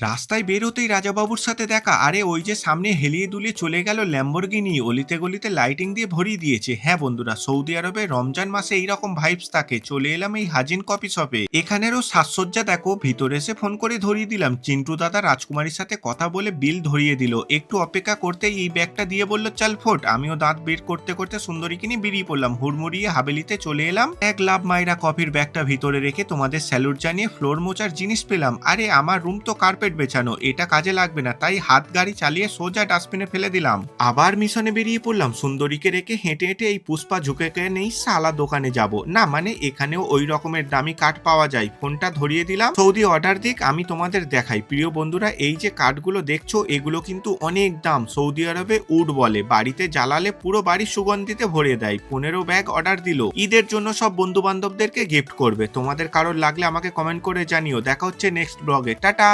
রাস্তায় বেরোতেই রাজাবাবুর সাথে দেখা। আরে ওই যে সামনে হেলিয়ে দুলিয়ে চলে গেল ল্যাম্বরগিনি, অলিতে গলিতে লাইটিং দিয়ে ভরিয়ে দিয়েছে। হ্যাঁ বন্ধুরা, সৌদি আরবে রমজান মাসে এইরকম ভাইবস থাকে। চলে এলাম এই হাজিন কফি শপে। এখানেরও সাজসজ্জা দেখো। ভিতরে এসে ফোন করে ধরিয়ে দিলাম। চিন্টু দাদা রাজকুমারীর সাথে কথা বলে বিল ধরিয়ে দিল। একটু অপেক্ষা করতেই এই ব্যাগটা দিয়ে বলল চাল ফোট। আমিও দাঁত বের করতে করতে সুন্দরীকে নিয়ে বেরিয়ে পড়লাম। হুড়মুড়িয়ে হাবেলিতে চলে এলাম। এক লাভ মাইরা কফির ব্যাগটা ভিতরে রেখে তোমাদের স্যালুট জানিয়ে ফ্লোর মোচার জিনিস পেলাম। আরে আমার রুম তো কার্পেট বেছানো, এটা কাজে লাগবে না, তাই হাত গাড়ি চালিয়ে সোজা ডাস্টবিনে ফেলে দিলাম। আবার মিশনে বেরিয়ে পড়লাম। সুন্দরীকে রেখে হেঁটে হেঁটে এই পুষ্পা ঝুঁকে নেই সালা দোকানে যাব না, মানে এখানেও ওই রকমের দামি কাঠ পাওয়া যায়। ফোনটা ধরিয়ে দিলাম, সৌদি অর্ডার দিক আমি তোমাদের দেখাই। প্রিয় বন্ধুরা, এই যে কাঠগুলো দেখছো এগুলো কিন্তু অনেক দাম। সৌদি আরবে উড বলে, বাড়িতে জ্বালালে পুরো বাড়ি সুগন্ধিতে ভরে দেয়। 15 ব্যাগ অর্ডার দিল। ঈদের জন্য সব বন্ধু বান্ধবদেরকে গিফট করবে। তোমাদের কারোর লাগলে আমাকে কমেন্ট করে জানিও। দেখা হচ্ছে নেক্সট ব্লগে। টাটা।